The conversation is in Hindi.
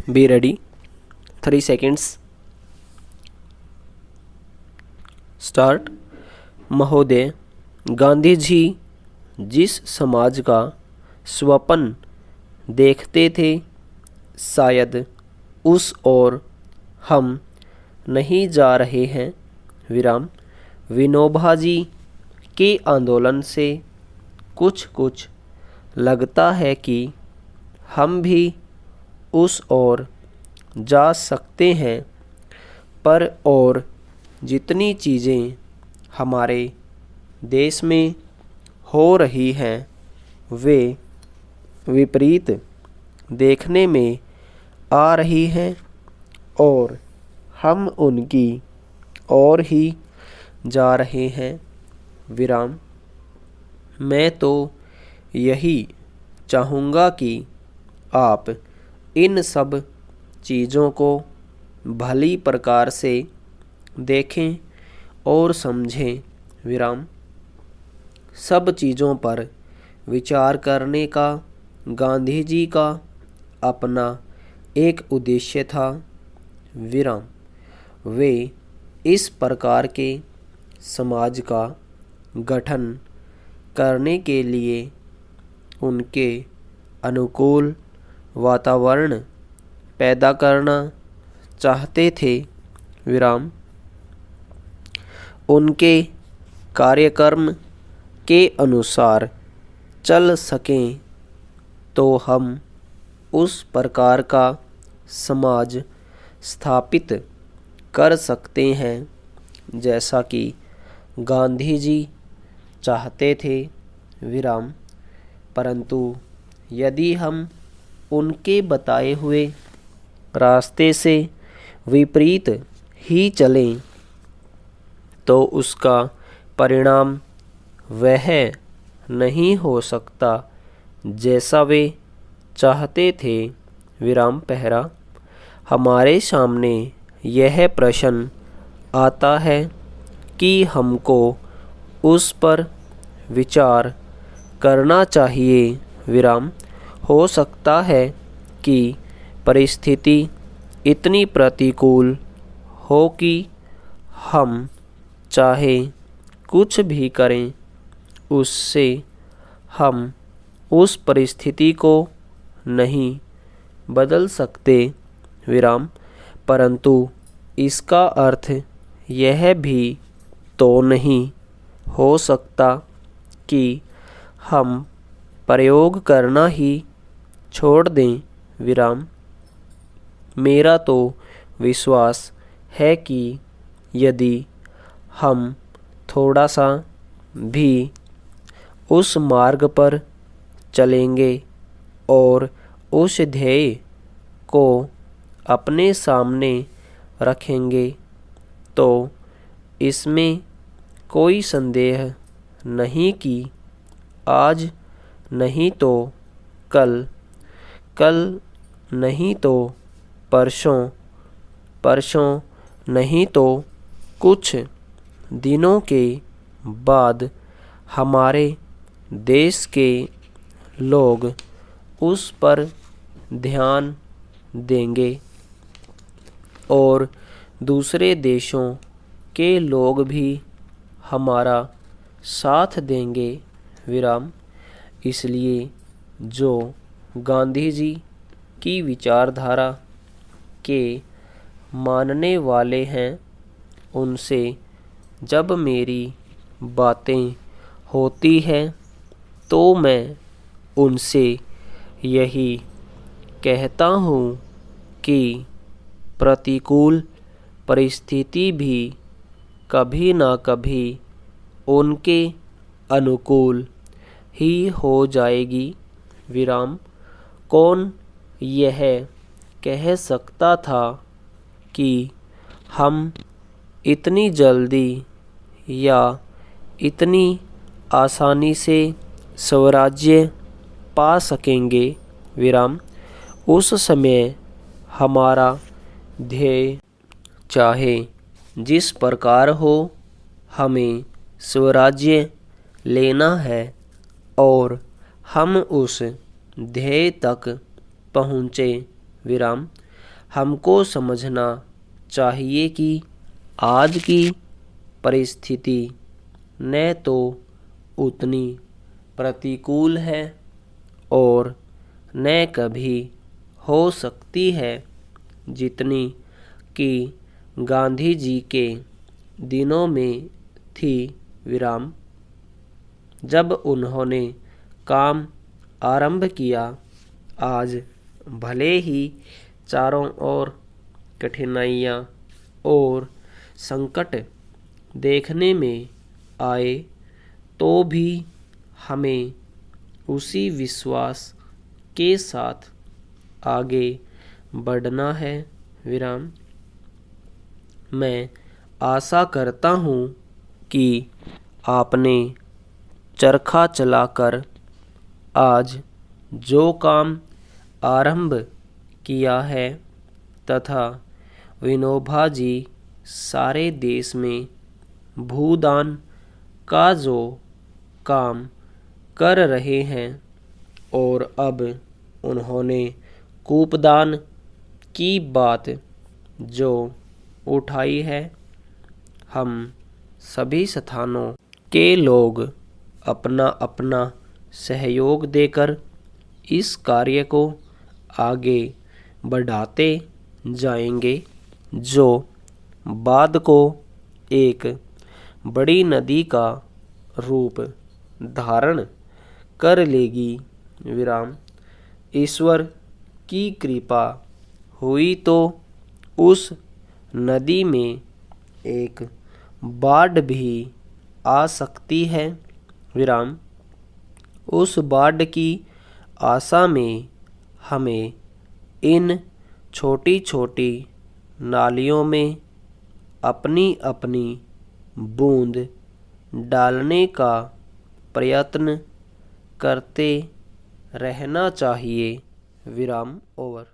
Be ready, 3 seconds start. महोदय, गांधी जी जिस समाज का स्वप्न देखते थे, शायद उस ओर हम नहीं जा रहे हैं। विराम। विनोबा जी के आंदोलन से कुछ कुछ लगता है कि हम भी उस ओर जा सकते हैं, पर और जितनी चीज़ें हमारे देश में हो रही हैं वे विपरीत देखने में आ रही हैं और हम उनकी ओर ही जा रहे हैं। विराम। मैं तो यही चाहूँगा कि आप इन सब चीज़ों को भली प्रकार से देखें और समझें। विराम। सब चीज़ों पर विचार करने का गांधी जी का अपना एक उद्देश्य था। विराम। वे इस प्रकार के समाज का गठन करने के लिए उनके अनुकूल वातावरण पैदा करना चाहते थे। विराम। उनके कार्यक्रम के अनुसार चल सकें तो हम उस प्रकार का समाज स्थापित कर सकते हैं जैसा कि गांधी जी चाहते थे। विराम। परंतु यदि हम उनके बताए हुए रास्ते से विपरीत ही चलें तो उसका परिणाम वह नहीं हो सकता जैसा वे चाहते थे। विराम। पहरा। हमारे सामने यह प्रश्न आता है कि हमको उस पर विचार करना चाहिए। विराम। हो सकता है कि परिस्थिति इतनी प्रतिकूल हो कि हम चाहे कुछ भी करें उससे हम उस परिस्थिति को नहीं बदल सकते। विराम। परंतु इसका अर्थ यह भी तो नहीं हो सकता कि हम प्रयोग करना ही छोड़ दें। विराम। मेरा तो विश्वास है कि यदि हम थोड़ा सा भी उस मार्ग पर चलेंगे और उस ध्येय को अपने सामने रखेंगे तो इसमें कोई संदेह नहीं कि आज नहीं तो कल, कल नहीं तो परसों, परसों नहीं तो कुछ दिनों के बाद हमारे देश के लोग उस पर ध्यान देंगे और दूसरे देशों के लोग भी हमारा साथ देंगे। विराम। इसलिए जो गांधी जी की विचारधारा के मानने वाले हैं उनसे जब मेरी बातें होती हैं तो मैं उनसे यही कहता हूँ कि प्रतिकूल परिस्थिति भी कभी ना कभी उनके अनुकूल ही हो जाएगी। विराम। कौन यह कह सकता था कि हम इतनी जल्दी या इतनी आसानी से स्वराज्य पा सकेंगे। विराम। उस समय हमारा ध्येय चाहे जिस प्रकार हो हमें स्वराज्य लेना है और हम उस ध्येय तक पहुँचे। विराम। हमको समझना चाहिए कि आज की परिस्थिति न तो उतनी प्रतिकूल है और न कभी हो सकती है जितनी कि गांधी जी के दिनों में थी। विराम। जब उन्होंने काम आरंभ किया, आज भले ही चारों ओर कठिनाइयाँ और संकट देखने में आए, तो भी हमें उसी विश्वास के साथ आगे बढ़ना है। विराम। मैं आशा करता हूँ कि आपने चरखा चलाकर आज जो काम आरंभ किया है तथा विनोबा जी सारे देश में भूदान का जो काम कर रहे हैं और अब उन्होंने कूपदान की बात जो उठाई है, हम सभी स्थानों के लोग अपना अपना सहयोग देकर इस कार्य को आगे बढ़ाते जाएंगे, जो बाद को एक बड़ी नदी का रूप धारण कर लेगी। विराम। ईश्वर की कृपा हुई तो उस नदी में एक बाढ़ भी आ सकती है। विराम। उस बाढ़ की आशा में हमें इन छोटी छोटी नालियों में अपनी अपनी बूंद डालने का प्रयत्न करते रहना चाहिए। विराम। ओवर।